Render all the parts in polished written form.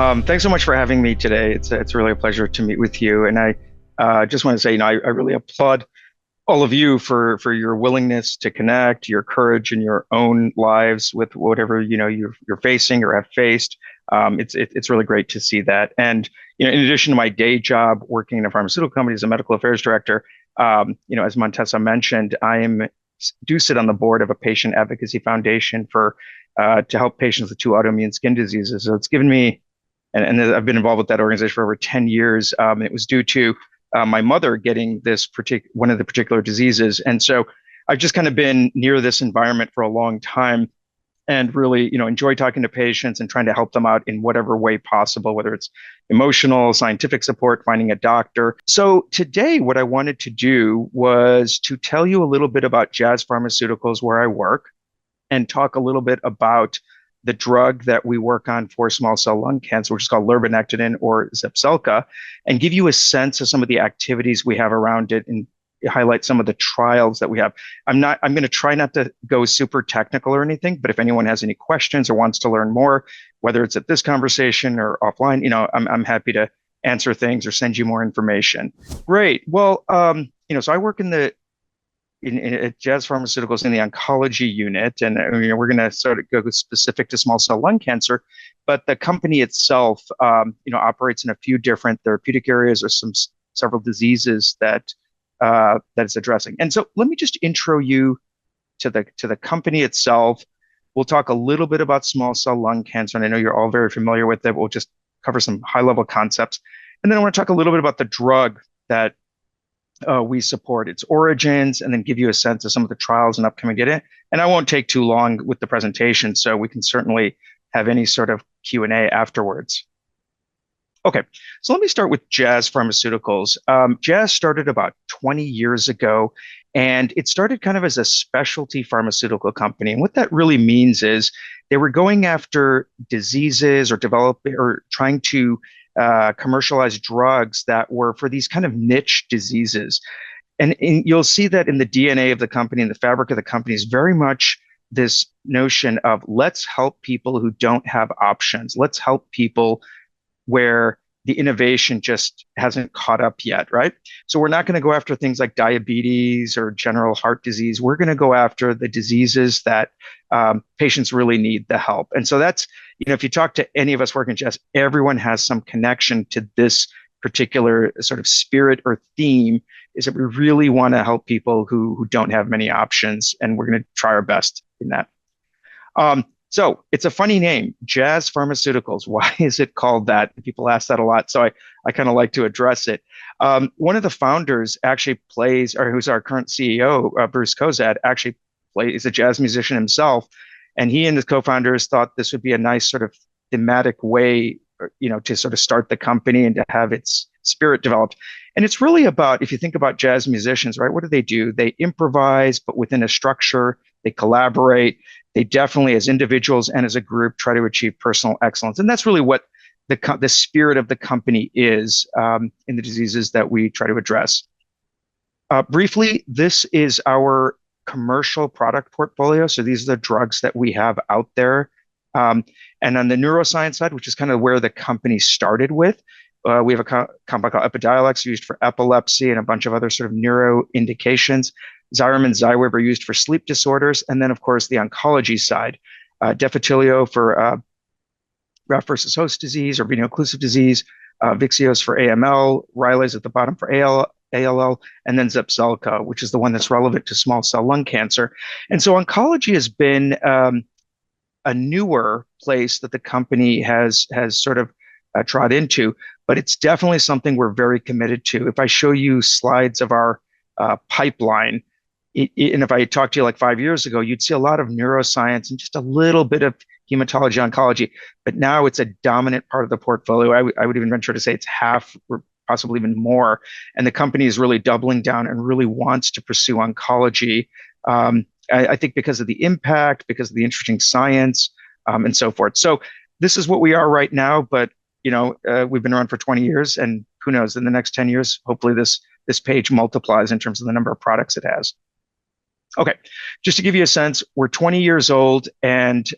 Thanks so much for having me today. It's really a pleasure to meet with you. And I just want to say, I really applaud all of you for your willingness to connect, your courage in your own lives with whatever you're facing or have faced. It's really great to see that. And in addition to my day job working in a pharmaceutical company as a medical affairs director, as Montessa mentioned, do sit on the board of a patient advocacy foundation to help patients with two autoimmune skin diseases. So it's given me, and I've been involved with that organization for over 10 years. It was due to my mother getting one of the particular diseases. And so I've just kind of been near this environment for a long time and really, enjoy talking to patients and trying to help them out in whatever way possible, whether it's emotional, scientific support, finding a doctor. So today, what I wanted to do was to tell you a little bit about Jazz Pharmaceuticals, where I work, and talk a little bit about the drug that we work on for small cell lung cancer, which is called Lurbinectedin or Zepzelca, and give you a sense of some of the activities we have around it and highlight some of the trials that we have. I'm going to try not to go super technical or anything, but if anyone has any questions or wants to learn more, whether it's at this conversation or offline, I'm happy to answer things or send you more information. Great. Well, so I work at Jazz Pharmaceuticals in the oncology unit, and we're going to sort of go specific to small cell lung cancer, but the company itself, operates in a few different therapeutic areas or several diseases that it's addressing. And so let me just intro you to the company itself. We'll talk a little bit about small cell lung cancer, and I know you're all very familiar with it. We'll just cover some high level concepts, and then I want to talk a little bit about the drug that we support, its origins, and then give you a sense of some of the trials and upcoming data. And I won't take too long with the presentation, so we can certainly have any sort of Q&A afterwards. Okay, so let me start with Jazz Pharmaceuticals. Jazz started about 20 years ago, and it started kind of as a specialty pharmaceutical company. And what that really means is they were going after diseases or trying to commercialize drugs that were for these kind of niche diseases. And you'll see that in the DNA of the company and the fabric of the company is very much this notion of let's help people who don't have options. Let's help people where the innovation just hasn't caught up yet, right? So we're not going to go after things like diabetes or general heart disease. We're going to go after the diseases that patients really need the help. And so that's, if you talk to any of us working at Jazz, everyone has some connection to this particular sort of spirit or theme, is that we really want to help people who don't have many options, and we're going to try our best in that. So it's a funny name, Jazz Pharmaceuticals. Why is it called that? People ask that a lot, so I kind of like to address it. One of the founders actually who's our current CEO, Bruce Kozad, actually is a jazz musician himself, and he and his co-founders thought this would be a nice sort of thematic way, to sort of start the company and to have its spirit developed. And it's really about, if you think about jazz musicians, right? What do? They improvise, but within a structure. They collaborate. They definitely, as individuals and as a group, try to achieve personal excellence. And that's really what the spirit of the company is in the diseases that we try to address. Briefly, this is our commercial product portfolio. So these are the drugs that we have out there. And on the neuroscience side, which is kind of where the company started with, we have a compound called Epidiolex used for epilepsy and a bunch of other sort of neuro indications. Xyrem and Xywav are used for sleep disorders. And then, of course, the oncology side, Defitelio for graft versus host disease or veno-occlusive disease, Vyxeos for AML, Rylaze at the bottom for ALL, and then Zepzelca, which is the one that's relevant to small cell lung cancer. And so oncology has been a newer place that the company has sort of trod into, but it's definitely something we're very committed to. If I show you slides of our pipeline, and if I talked to you like 5 years ago, you'd see a lot of neuroscience and just a little bit of hematology oncology, but now it's a dominant part of the portfolio. I would even venture to say it's half or possibly even more. And the company is really doubling down and really wants to pursue oncology. I think because of the impact, because of the interesting science, and so forth. So this is what we are right now, but we've been around for 20 years, and who knows, in the next 10 years, hopefully this page multiplies in terms of the number of products it has. Okay, just to give you a sense, we're 20 years old, and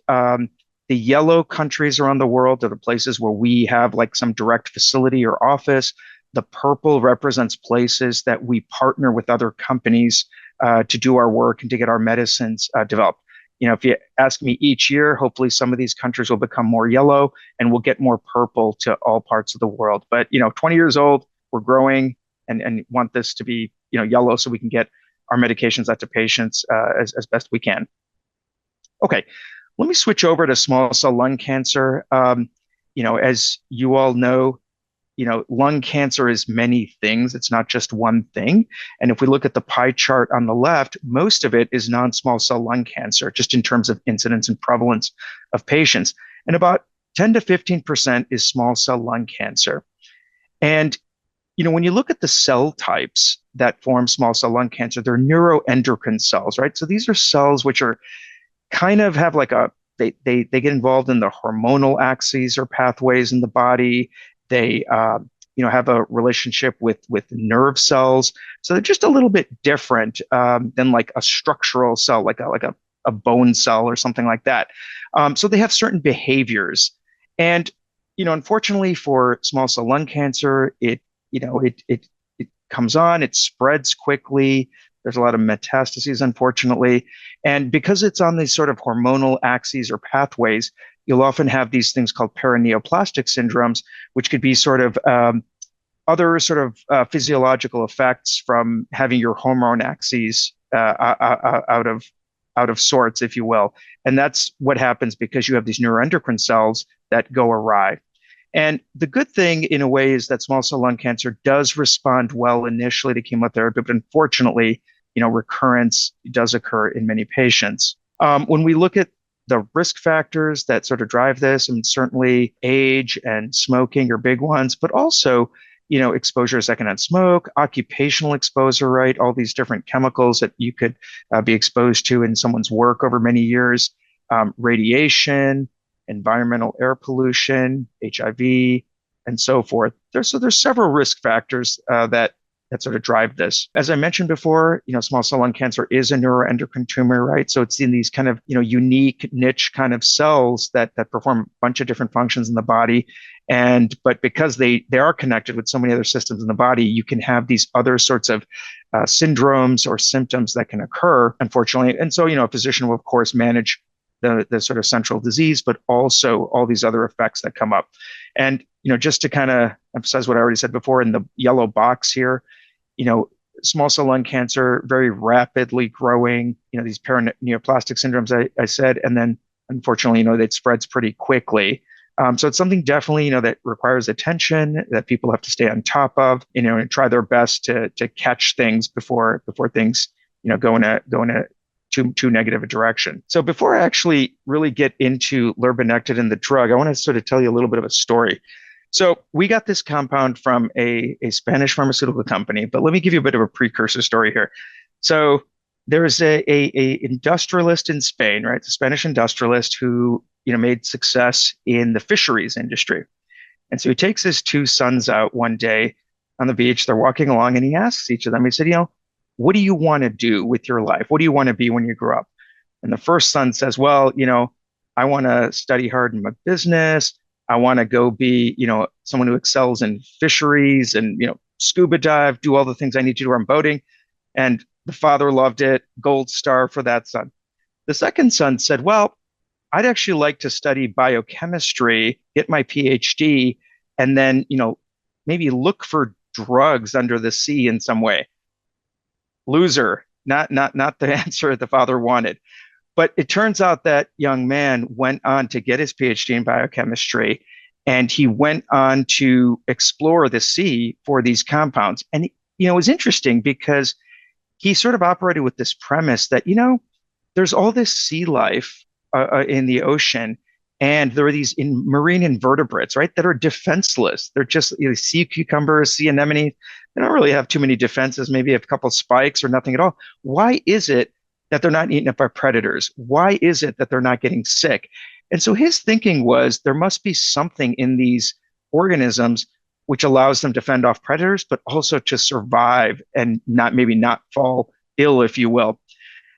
The yellow countries around the world are the places where we have like some direct facility or office. The purple represents places that we partner with other companies to do our work and to get our medicines developed. If you ask me each year, hopefully some of these countries will become more yellow and we'll get more purple to all parts of the world. But 20 years old, we're growing and want this to be yellow so we can get our medications out to patients as best we can. Okay, let me switch over to small cell lung cancer. As you all know, lung cancer is many things. It's not just one thing. And if we look at the pie chart on the left, most of it is non-small cell lung cancer, just in terms of incidence and prevalence of patients. And about 10 to 15% is small cell lung cancer. And, when you look at the cell types that form small cell lung cancer, they're neuroendocrine cells, right? So these are cells which are kind of have like they get involved in the hormonal axes or pathways in the body. They have a relationship with nerve cells, so they're just a little bit different than like a structural cell, like a bone cell or something like that. So they have certain behaviors, and unfortunately for small cell lung cancer, it comes on, it spreads quickly. There's a lot of metastases, unfortunately, and because it's on these sort of hormonal axes or pathways, you'll often have these things called paraneoplastic syndromes, which could be sort of other sort of physiological effects from having your hormone axes out of sorts, if you will. And that's what happens because you have these neuroendocrine cells that go awry. And the good thing, in a way, is that small cell lung cancer does respond well initially to chemotherapy, but unfortunately, recurrence does occur in many patients. When we look at the risk factors that sort of drive this, and certainly age and smoking are big ones, but also, exposure to secondhand smoke, occupational exposure, right? All these different chemicals that you could be exposed to in someone's work over many years, radiation, environmental air pollution, HIV, and so forth. There's several risk factors that sort of drive this. As I mentioned before, small cell lung cancer is a neuroendocrine tumor, right? So it's in these kind of, unique niche kind of cells that perform a bunch of different functions in the body. But because they are connected with so many other systems in the body, you can have these other sorts of syndromes or symptoms that can occur, unfortunately. And so, a physician will, of course, manage the sort of central disease, but also all these other effects that come up. And, just to kind of emphasize what I already said before in the yellow box here, small cell lung cancer, very rapidly growing, these paraneoplastic syndromes I said, and then unfortunately, that spreads pretty quickly. So it's something definitely, that requires attention, that people have to stay on top of, and try their best to catch things before things, go in a too negative a direction. So before I actually really get into lurbinectedin, the drug, I want to sort of tell you a little bit of a story. So we got this compound from a Spanish pharmaceutical company, but let me give you a bit of a precursor story here. So there's a industrialist in Spain, right? The Spanish industrialist who, made success in the fisheries industry. And so he takes his two sons out one day on the beach. They're walking along and he asks each of them, he said, what do you want to do with your life? What do you want to be when you grow up? And the first son says, well, I want to study hard in my business. I want to go be, someone who excels in fisheries and, scuba dive, do all the things I need to do on boating. And the father loved it. Gold star for that son. The second son said, well, I'd actually like to study biochemistry, get my PhD, and then, maybe look for drugs under the sea in some way. Loser, not the answer the father wanted. But it turns out that young man went on to get his PhD in biochemistry, and he went on to explore the sea for these compounds. And, it was interesting because he sort of operated with this premise that, there's all this sea life in the ocean, and there are these marine invertebrates, right, that are defenseless. They're just sea cucumbers, sea anemones. They don't really have too many defenses, maybe a couple spikes or nothing at all. Why is it that they're not eaten up by predators? Why is it that they're not getting sick? And so his thinking was there must be something in these organisms which allows them to fend off predators, but also to survive and not fall ill, if you will.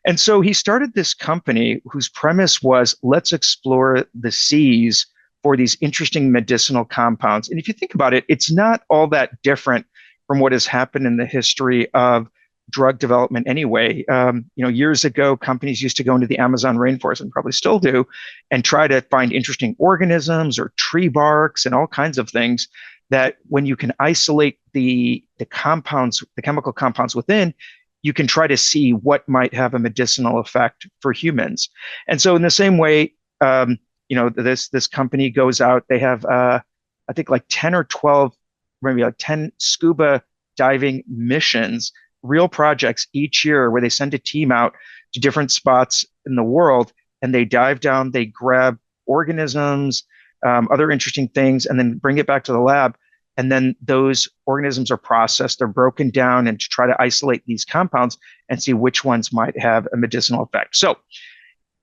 And so he started this company whose premise was, let's explore the seas for these interesting medicinal compounds. And if you think about it, it's not all that different from what has happened in the history of drug development anyway. Years ago, companies used to go into the Amazon rainforest, and probably still do, and try to find interesting organisms or tree barks and all kinds of things that when you can isolate the compounds, the chemical compounds within, you can try to see what might have a medicinal effect for humans. And so in the same way, this company goes out, they have, I think like 10 or 12, maybe like 10 scuba diving missions, real projects each year where they send a team out to different spots in the world and they dive down, they grab organisms, other interesting things, and then bring it back to the lab. And then those organisms are processed, they're broken down, and to try to isolate these compounds and see which ones might have a medicinal effect. So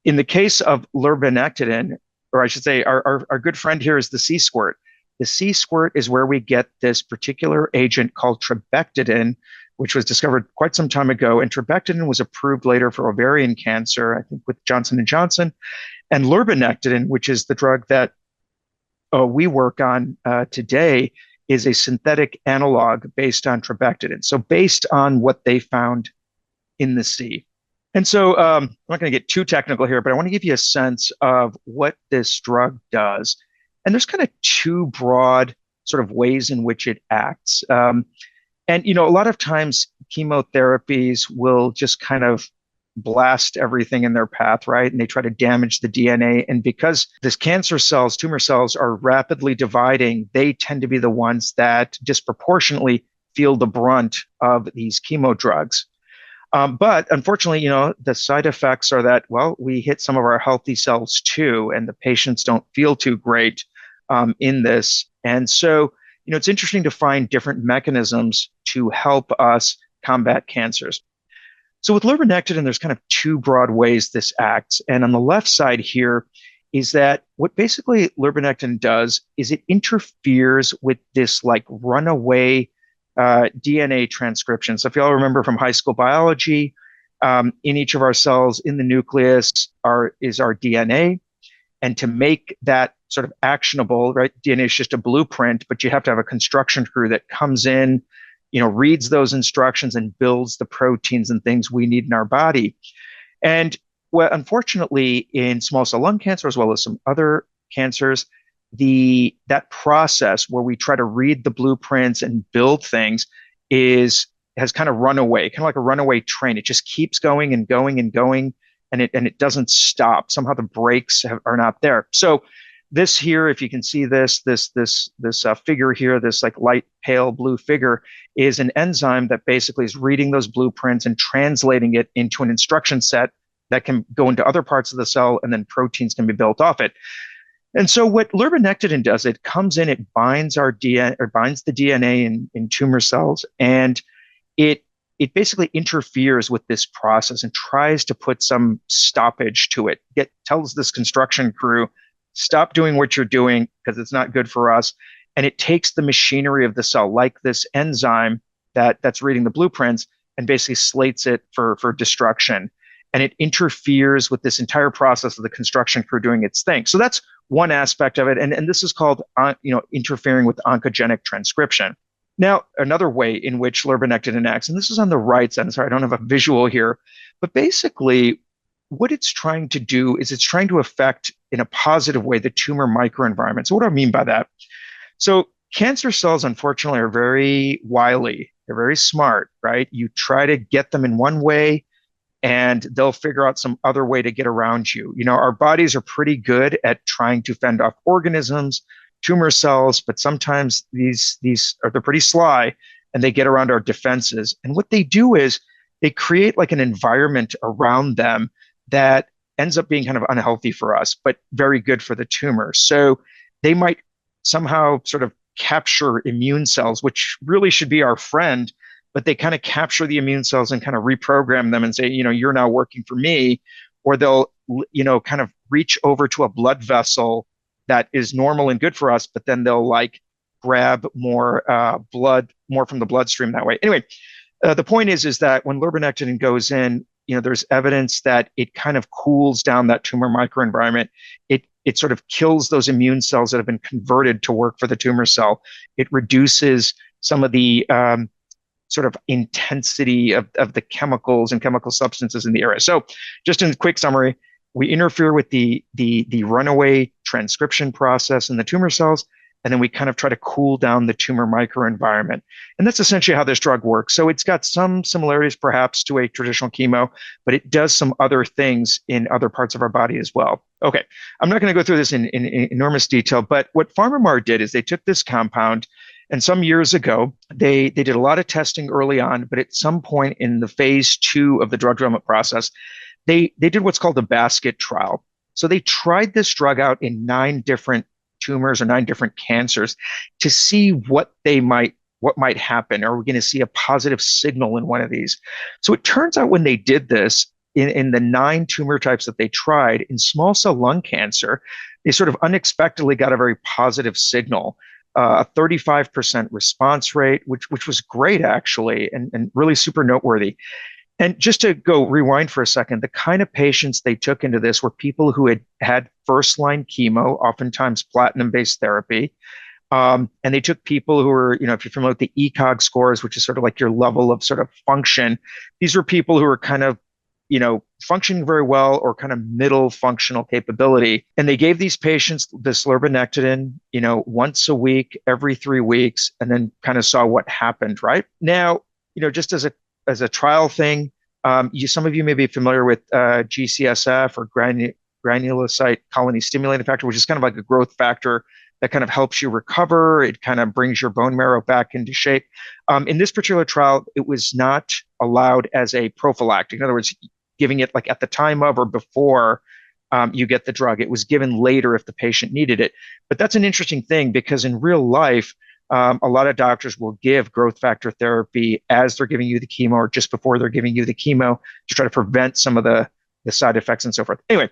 in the case of lurbinectedin, or I should say our good friend here is the sea squirt. The sea squirt is where we get this particular agent called trabectedin, which was discovered quite some time ago. And trabectedin was approved later for ovarian cancer, I think with Johnson & Johnson. And lurbinectedin, which is the drug that we work on today, is a synthetic analog based on trabectedin. So based on what they found in the sea. And so I'm not going to get too technical here, but I want to give you a sense of what this drug does. And there's kind of two broad sort of ways in which it acts. And, a lot of times chemotherapies will just kind of blast everything in their path, right? And they try to damage the DNA. And because this cancer cells, tumor cells are rapidly dividing, they tend to be the ones that disproportionately feel the brunt of these chemo drugs. But unfortunately, the side effects are that, well, we hit some of our healthy cells too, and the patients don't feel too great in this. And so, it's interesting to find different mechanisms to help us combat cancers. So with lurbinectedin, there's kind of two broad ways this acts. And on the left side here is that what basically lurbinectedin does is it interferes with this like runaway DNA transcription. So if you all remember from high school biology, in each of our cells in the nucleus is our DNA. And to make that sort of actionable, right? DNA is just a blueprint, but you have to have a construction crew that comes in, reads those instructions and builds the proteins and things we need in our body. And unfortunately, in small cell lung cancer, as well as some other cancers, that process where we try to read the blueprints and build things has kind of run away, kind of like a runaway train. It just keeps going and going and going, and it doesn't stop. Somehow the brakes are not there. So this here, if you can see this figure here, this like light pale blue figure, is an enzyme that basically is reading those blueprints and translating it into an instruction set that can go into other parts of the cell, and then proteins can be built off it. And so what lurbinectedin does, it comes in, it binds our DNA, or binds the DNA in tumor cells, and it basically interferes with this process and tries to put some stoppage to it. It tells this construction crew, stop doing what you're doing because it's not good for us. And it takes the machinery of the cell, like this enzyme that's reading the blueprints, and basically slates it for destruction. And it interferes with this entire process of the construction crew doing its thing. So that's one aspect of it. And this is called interfering with oncogenic transcription. Now, another way in which lurbinectedin acts, and this is on the right side, sorry, I don't have a visual here, but basically what it's trying to do is it's trying to affect in a positive way the tumor microenvironment. So what do I mean by that? So cancer cells, unfortunately, are very wily. They're very smart, right? You try to get them in one way, and they'll figure out some other way to get around you. Our bodies are pretty good at trying to fend off organisms, tumor cells, but sometimes they're pretty sly, and they get around our defenses. And what they do is they create like an environment around them that ends up being kind of unhealthy for us, but very good for the tumor. So they might somehow sort of capture immune cells, which really should be our friend, but they kind of capture the immune cells and kind of reprogram them and say, you're now working for me. Or they'll, kind of reach over to a blood vessel that is normal and good for us, but then they'll like grab more blood, more from the bloodstream that way. Anyway, the point is that when lurbinectedin goes in, there's evidence that it kind of cools down that tumor microenvironment. It sort of kills those immune cells that have been converted to work for the tumor cell. It reduces some of the sort of intensity of the chemicals and chemical substances in the area. So just in a quick summary, we interfere with the runaway transcription process in the tumor cells, and then we kind of try to cool down the tumor microenvironment. And that's essentially how this drug works. So it's got some similarities perhaps to a traditional chemo, but it does some other things in other parts of our body as well. Okay, I'm not going to go through this in enormous detail, but what PharmaMar did is they took this compound, and some years ago, they did a lot of testing early on, but at some point in the phase 2 of the drug development process, they did what's called a basket trial. So they tried this drug out in 9 different tumors or 9 different cancers to see what might happen. Are we going to see a positive signal in one of these? So it turns out when they did this, in the 9 tumor types that they tried, in small cell lung cancer, they sort of unexpectedly got a very positive signal, a 35% response rate, which was great actually, and really super noteworthy. And just to go rewind for a second, the kind of patients they took into this were people who had first-line chemo, oftentimes platinum-based therapy. And they took people who were, if you're familiar with the ECOG scores, which is sort of like your level of sort of function, these were people who were kind of, functioning very well or kind of middle functional capability. And they gave these patients this lurbinectedin, once a week, every 3 weeks, and then kind of saw what happened, right? Now, just as a trial thing, some of you may be familiar with GCSF or granulocyte colony stimulating factor, which is kind of like a growth factor that kind of helps you recover. It kind of brings your bone marrow back into shape. In this particular trial, it was not allowed as a prophylactic. In other words, giving it like at the time of or before you get the drug. It was given later if the patient needed it. But that's an interesting thing because in real life, a lot of doctors will give growth factor therapy as they're giving you the chemo or just before they're giving you the chemo to try to prevent some of the side effects and so forth. Anyway,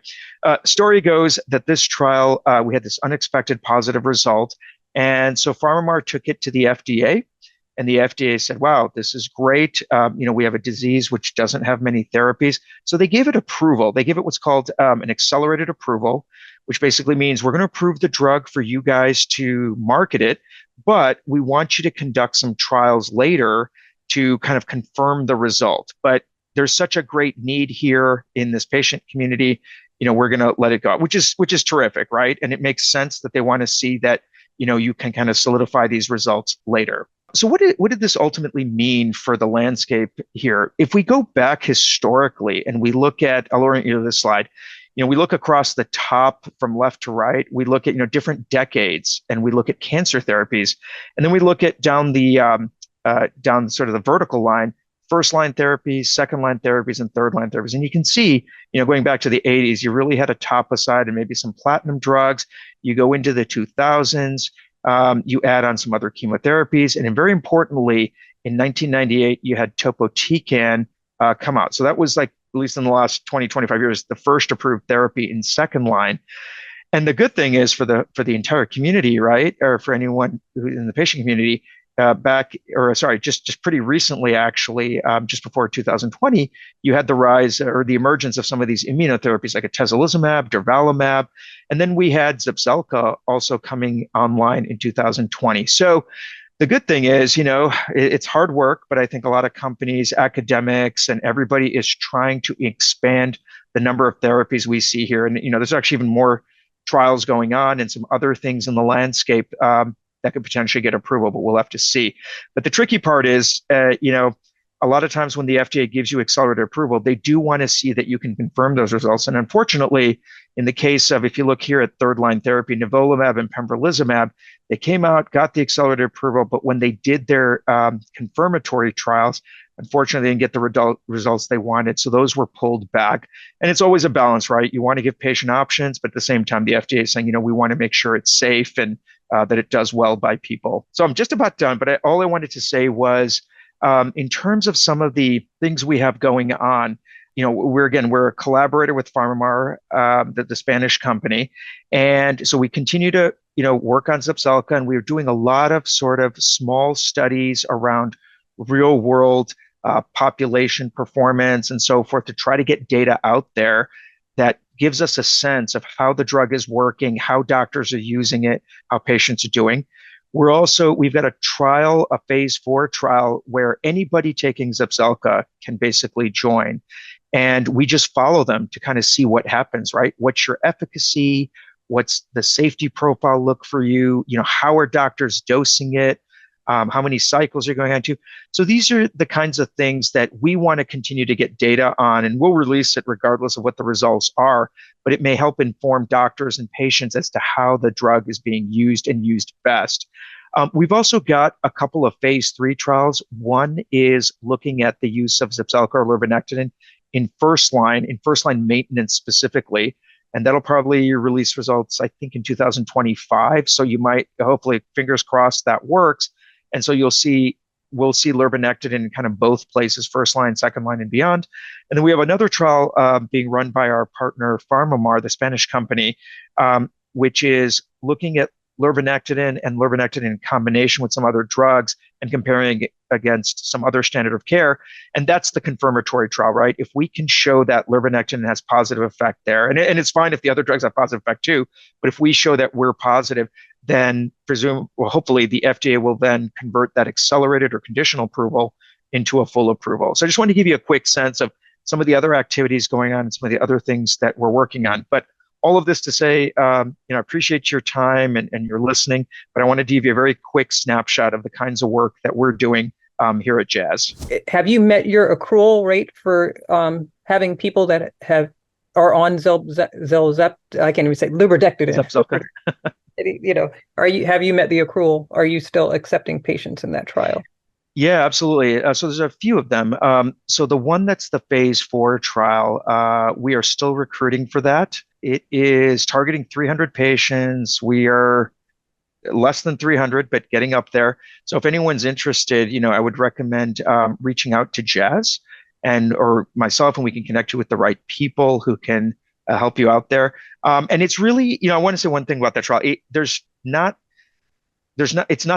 story goes that this trial, we had this unexpected positive result. And so PharmaMar took it to the FDA, and the FDA said, wow, this is great. We have a disease which doesn't have many therapies. So they gave it approval. They gave it what's called an accelerated approval, which basically means we're going to approve the drug for you guys to market it, but we want you to conduct some trials later to kind of confirm the result. But there's such a great need here in this patient community, we're going to let it go, which is terrific, right? And it makes sense that they want to see that, you can kind of solidify these results later. So what did this ultimately mean for the landscape here? If we go back historically and we look at, I'll orient you to this slide, we look across the top from left to right, we look at, different decades, and we look at cancer therapies. And then we look at down sort of the vertical line, first line therapies, second line therapies, and third line therapies. And you can see, going back to the 80s, you really had a topocyte and maybe some platinum drugs. You go into the 2000s, you add on some other chemotherapies. And then very importantly, in 1998, you had topotecan come out. So that was like, at least in the last 20, 25 years, the first approved therapy in second line. And the good thing is for the entire community, right, or for anyone in the patient community, just pretty recently, actually, just before 2020, you had the rise or the emergence of some of these immunotherapies like atezolizumab, durvalumab, and then we had Zepzelca also coming online in 2020. So the good thing is, it's hard work, but I think a lot of companies, academics, and everybody is trying to expand the number of therapies we see here. And, there's actually even more trials going on and some other things in the landscape that could potentially get approval, but we'll have to see. But the tricky part is, a lot of times when the FDA gives you accelerated approval, they do want to see that you can confirm those results. And unfortunately, in the case of, if you look here at third line therapy, nivolumab and pembrolizumab, they came out, got the accelerated approval, but when they did their confirmatory trials, unfortunately, they didn't get the results they wanted. So those were pulled back. And it's always a balance, right? You want to give patient options, but at the same time, the FDA is saying, we want to make sure it's safe and that it does well by people. So I'm just about done, but all I wanted to say was, in terms of some of the things we have going on, we're a collaborator with PharmaMar, the Spanish company. And so we continue to, work on Zepzelca, and we're doing a lot of sort of small studies around real world population performance, and so forth to try to get data out there that gives us a sense of how the drug is working, how doctors are using it, how patients are doing. We've got a trial, a phase 4 trial where anybody taking Zepzelca can basically join. And we just follow them to kind of see what happens, right? What's your efficacy? What's the safety profile look for you? How are doctors dosing it? How many cycles are going on to? So these are the kinds of things that we want to continue to get data on, and we'll release it regardless of what the results are, but it may help inform doctors and patients as to how the drug is being used and used best. We've also got a couple of phase 3 trials. One is looking at the use of Zepzelca or lurbinectedin in first line maintenance specifically. And that'll probably release results, I think, in 2025. So you might, hopefully, fingers crossed, that works. And so we'll see lurbinectedin in kind of both places, first line, second line, and beyond. And then we have another trial being run by our partner PharmaMar, the Spanish company, which is looking at lurbinectedin and lurbinectedin in combination with some other drugs and comparing it against some other standard of care. And that's the confirmatory trial, right? If we can show that lurbinectedin has positive effect there, and it's fine if the other drugs have positive effect too, but if we show that we're positive, then hopefully the FDA will then convert that accelerated or conditional approval into a full approval. So I just want to give you a quick sense of some of the other activities going on and some of the other things that we're working on. But all of this to say, I appreciate your time and your listening, but I want to give you a very quick snapshot of the kinds of work that we're doing here at Jazz. Have you met your accrual rate for having people that are on I can't even say lurbinectedin. Zepzelca. Have you met the accrual? Are you still accepting patients in that trial? Yeah, absolutely. So there's a few of them. So the one that's the phase 4 trial, we are still recruiting for that. It is targeting 300 patients. We are less than 300, but getting up there. So if anyone's interested, I would recommend reaching out to Jazz or myself, and we can connect you with the right people who can help you out there. And it's really, I want to say one thing about that trial. It's not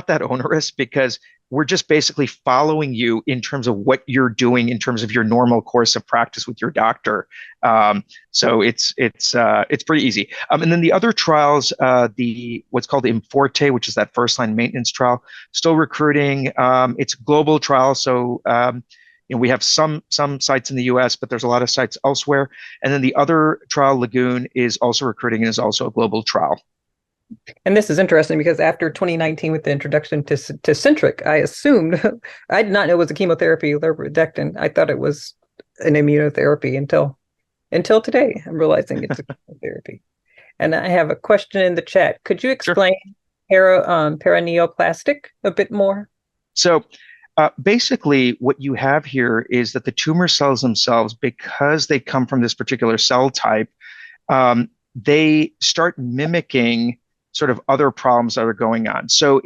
that onerous because we're just basically following you in terms of what you're doing in terms of your normal course of practice with your doctor. So it's pretty easy. And then the other trials, what's called IMforte, which is that first line maintenance trial, still recruiting. It's a global trial, so we have some sites in the U.S., but there's a lot of sites elsewhere. And then the other trial, Lagoon, is also recruiting and is also a global trial. And this is interesting because after 2019, with the introduction to Tecentriq, I assumed, I did not know it was a chemotherapy, lurbinectedin. I thought it was an immunotherapy until today. I'm realizing it's a chemotherapy. And I have a question in the chat. Could you explain paraneoplastic a bit more? So basically, what you have here is that the tumor cells themselves, because they come from this particular cell type, they start mimicking sort of other problems that are going on. So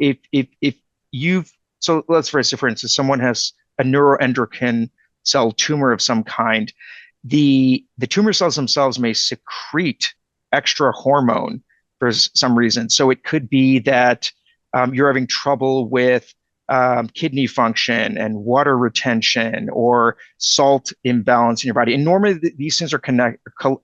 let's for instance, someone has a neuroendocrine cell tumor of some kind, the tumor cells themselves may secrete extra hormone for some reason. So it could be that you're having trouble with kidney function and water retention or salt imbalance in your body. And normally these things are controlled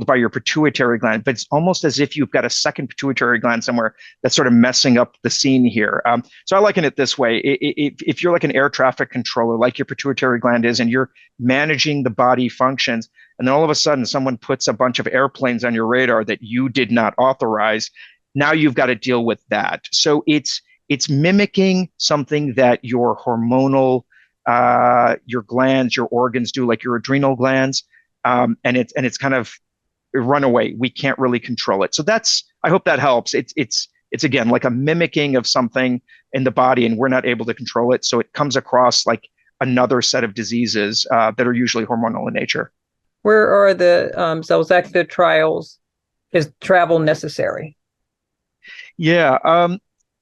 by your pituitary gland, but it's almost as if you've got a second pituitary gland somewhere that's sort of messing up the scene here. So I liken it this way. If you're like an air traffic controller, like your pituitary gland is, and you're managing the body functions, and then all of a sudden someone puts a bunch of airplanes on your radar that you did not authorize, now you've got to deal with that. So it's mimicking something that your hormonal, your glands, your organs do, like your adrenal glands, and it's kind of a runaway. We can't really control it. So I hope that helps. It's again like a mimicking of something in the body, and we're not able to control it. So it comes across like another set of diseases that are usually hormonal in nature. Where are the Zepzelca trials? Is travel necessary? Yeah.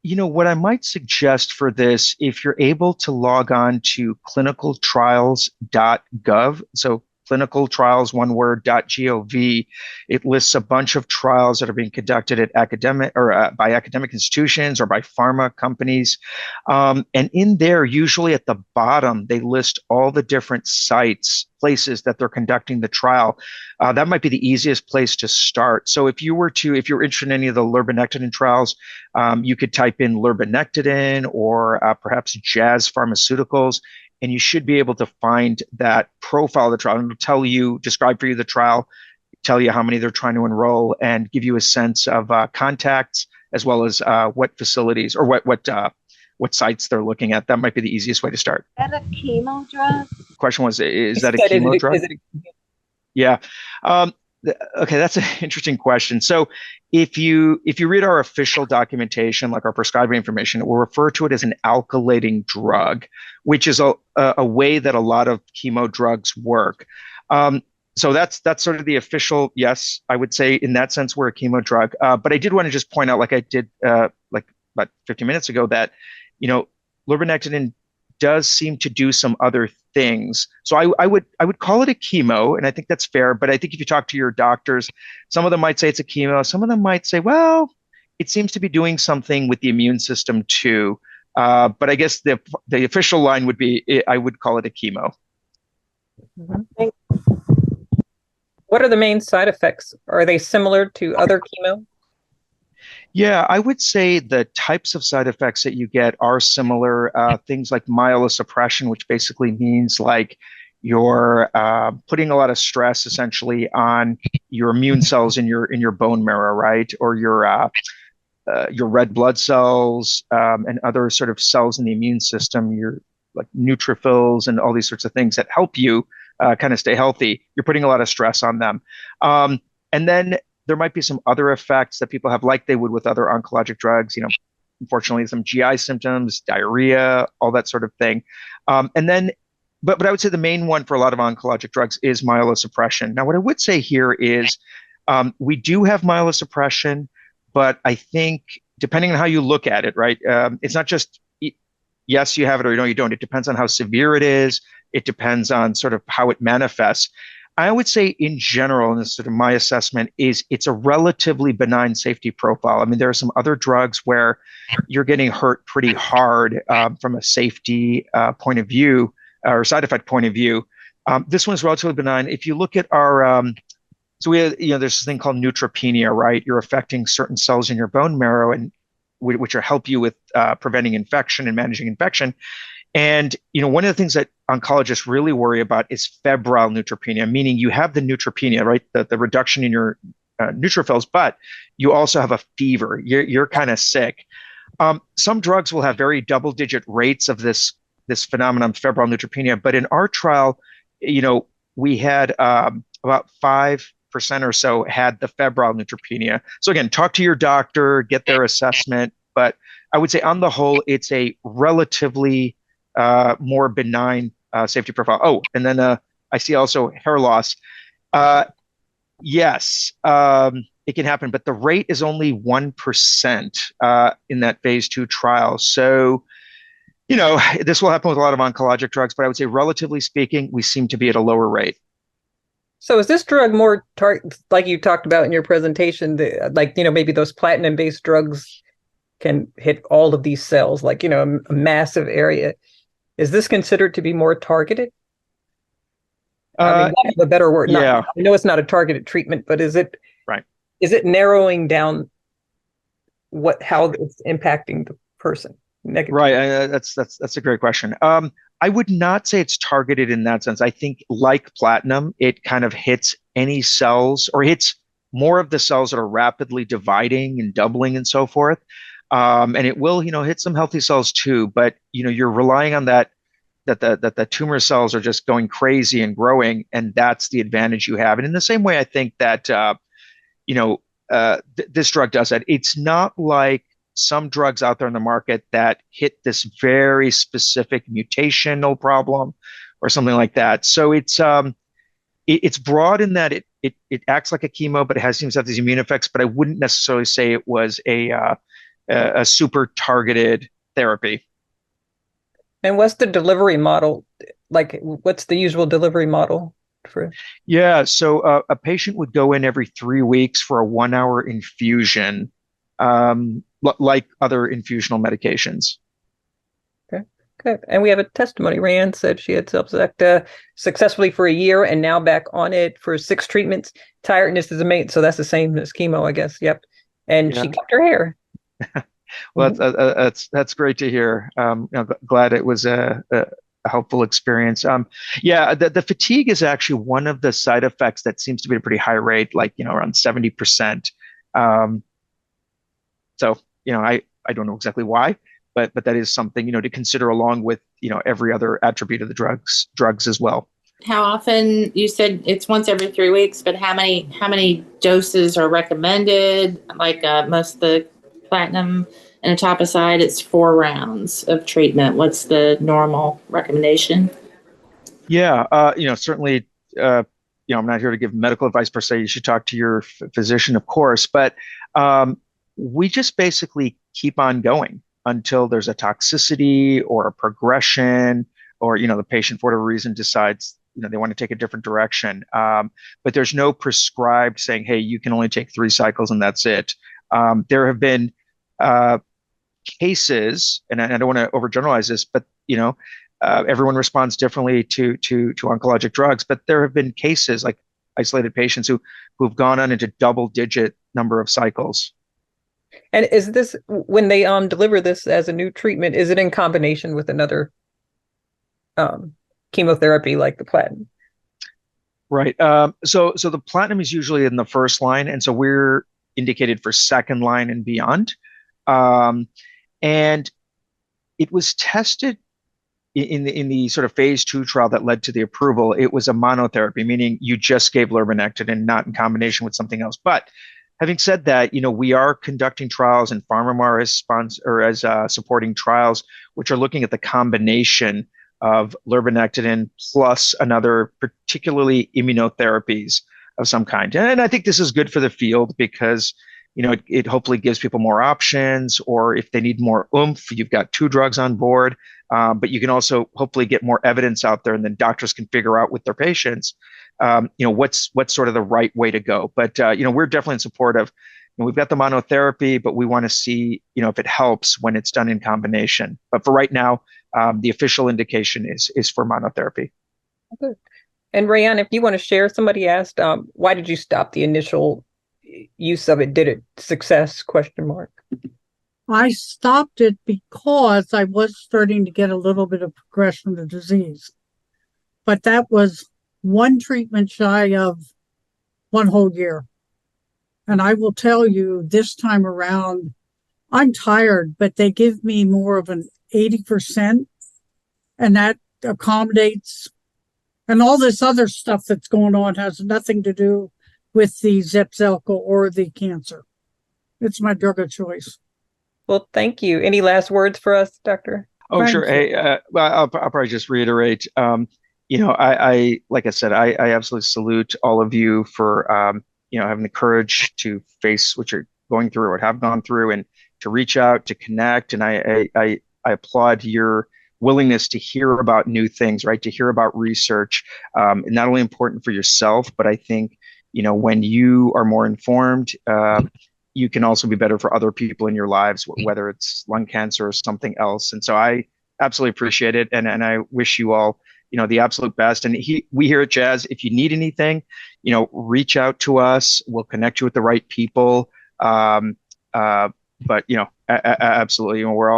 What I might suggest for this, if you're able to log on to clinicaltrials.gov, so clinicaltrials, one word, .gov. It lists a bunch of trials that are being conducted at academic or by academic institutions or by pharma companies. And in there, usually at the bottom, they list all the different sites, places that they're conducting the trial. That might be the easiest place to start. So if you're interested in any of the lurbinectedin trials, you could type in lurbinectedin or perhaps Jazz Pharmaceuticals, and you should be able to find that profile of the trial. And it'll describe for you the trial, tell you how many they're trying to enroll, and give you a sense of contacts as well as what facilities or what sites they're looking at. That might be the easiest way to start. Is that a chemo drug? The question was, is that a chemo drug? Yeah. Okay, that's an interesting question. So if you read our official documentation, like our prescribing information, it will refer to it as an alkylating drug, which is a way that a lot of chemo drugs work. So that's sort of the official, yes, I would say in that sense, we're a chemo drug. But I did want to just point out, like I did like about 15 minutes ago, that, lurbinectedin does seem to do some other things. So I would call it a chemo, and I think that's fair. But I think if you talk to your doctors, some of them might say it's a chemo. Some of them might say, well, it seems to be doing something with the immune system too. But I guess the official line would be, I would call it a chemo. Mm-hmm. What are the main side effects? Are they similar to other chemo? Yeah, I would say the types of side effects that you get are similar. Things like myelosuppression, which basically means like you're putting a lot of stress essentially on your immune cells in your bone marrow, right? Or your red blood cells and other sort of cells in the immune system, your like neutrophils and all these sorts of things that help you kind of stay healthy. You're putting a lot of stress on them. And then there might be some other effects that people have, like they would with other oncologic drugs, unfortunately, some GI symptoms, diarrhea, all that sort of thing. And then, but I would say the main one for a lot of oncologic drugs is myelosuppression. Now, what I would say here is we do have myelosuppression, but I think depending on how you look at it, right, it's not just, yes, you have it or no, you don't. It depends on how severe it is. It depends on sort of how it manifests. I would say in general, and this is sort of my assessment, is it's a relatively benign safety profile. I mean, there are some other drugs where you're getting hurt pretty hard from a safety point of view or side effect point of view. This one's relatively benign. If you look at our, so we have, there's this thing called neutropenia, right? You're affecting certain cells in your bone marrow, and which will help you with preventing infection and managing infection. And, one of the things that oncologists really worry about is febrile neutropenia, meaning you have the neutropenia, right? The reduction in your neutrophils, but you also have a fever. You're kind of sick. Some drugs will have very double-digit rates of this phenomenon, febrile neutropenia. But in our trial, we had about 5% or so had the febrile neutropenia. So again, talk to your doctor, get their assessment. But I would say on the whole, it's a relatively more benign safety profile. Oh, and then I see also hair loss. Yes, it can happen, but the rate is only 1% in that phase 2 trial. So, this will happen with a lot of oncologic drugs, but I would say relatively speaking, we seem to be at a lower rate. So is this drug more like you talked about in your presentation, maybe those platinum-based drugs can hit all of these cells, like, a massive area. Is this considered to be more targeted? I mean, lack of a better word. Yeah. I know it's not a targeted treatment, but is it right? Is it narrowing down how it's impacting the person negatively? Right. That's a great question. I would not say it's targeted in that sense. I think like platinum, it kind of hits any cells or hits more of the cells that are rapidly dividing and doubling and so forth. And it will, hit some healthy cells too, but you're relying on that the tumor cells are just going crazy and growing, and that's the advantage you have. And in the same way, I think that this drug does that. It's not like some drugs out there in the market that hit this very specific mutational problem or something like that. So it's broad in that it acts like a chemo, but it seems to have these immune effects. But I wouldn't necessarily say it was a super targeted therapy. And what's the delivery model? Like, what's the usual delivery model? for? Yeah, so a patient would go in every 3 weeks for a 1 hour infusion, like other infusional medications. Okay, good. And we have a testimony. Rand said she had Zepzelca successfully for a year and now back on it for 6 treatments. Tiredness is a mate, so that's the same as chemo, I guess. Yep. And she kept her hair. Well, that's great to hear. Glad it was a helpful experience. Yeah, the fatigue is actually one of the side effects that seems to be a pretty high rate, like around 70%. So I don't know exactly why, but that is something to consider along with every other attribute of the drugs as well. How often? You said it's once every 3 weeks, but how many doses are recommended? Like most of the platinum and etoposide, it's 4 rounds of treatment. What's the normal recommendation? Yeah, certainly, I'm not here to give medical advice per se. You should talk to your physician, of course, but we just basically keep on going until there's a toxicity or a progression, or the patient for whatever reason decides they want to take a different direction. But there's no prescribed saying, hey, you can only take 3 cycles and that's it. There have been cases, and I don't want to overgeneralize this, but everyone responds differently to oncologic drugs. But there have been cases like isolated patients who've gone on into double-digit number of cycles. And is this, when they deliver this as a new treatment, is it in combination with another chemotherapy like the platinum? Right. So the platinum is usually in the first line, and so we're indicated for second line and beyond. And it was tested in the sort of phase 2 trial that led to the approval. It was a monotherapy, meaning you just gave lurbinectedin, not in combination with something else. But having said that, we are conducting trials, and PharmaMar as supporting trials, which are looking at the combination of lurbinectedin plus another, particularly immunotherapies of some kind. And I think this is good for the field because it hopefully gives people more options, or if they need more oomph, you've got 2 drugs on board. But you can also hopefully get more evidence out there, and then doctors can figure out with their patients, what's sort of the right way to go. But we're definitely in support of. We've got the monotherapy, but we want to see if it helps when it's done in combination. But for right now, the official indication is for monotherapy. Good. And Rayanne, if you want to share, somebody asked, why did you stop the initial use of it? Did it success? ? I stopped it because I was starting to get a little bit of progression of the disease. But that was 1 treatment shy of 1 whole year. And I will tell you, this time around, I'm tired, but they give me more of an 80%, and that accommodates. And all this other stuff that's going on has nothing to do with the Zepzelca or the cancer. It's my drug of choice. Well, thank you. Any last words for us, Doctor? Oh, sure. Hey, I'll probably just reiterate. I like I said, I absolutely salute all of you for having the courage to face what you're going through or have gone through, and to reach out, to connect. And I applaud your willingness to hear about new things, right? To hear about research, not only important for yourself, but I think when you are more informed, you can also be better for other people in your lives, whether it's lung cancer or something else. And so I absolutely appreciate it. And I wish you all, the absolute best. And we here at Jazz, if you need anything, reach out to us. We'll connect you with the right people. But absolutely, we're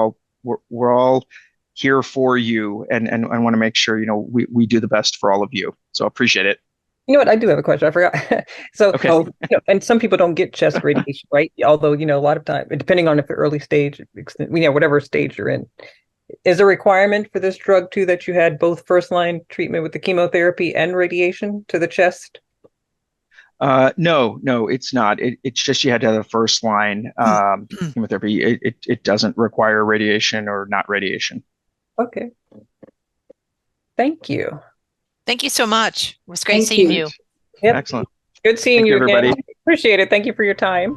all here for you, and want to make sure, we do the best for all of you. So appreciate it. You know what? I do have a question. I forgot. So, okay. And some people don't get chest radiation, right? Although, a lot of time, depending on if the early stage, whatever stage you're in, is a requirement for this drug too that you had both first line treatment with the chemotherapy and radiation to the chest? No, it's not. It's just you had to have a first line chemotherapy. It doesn't require radiation or not radiation. Okay. Thank you. Thank you so much. It was great seeing you. Yep. Excellent. Good seeing Thank you everybody. again. Appreciate it. Thank you for your time.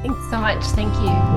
Thanks so much. Thank you.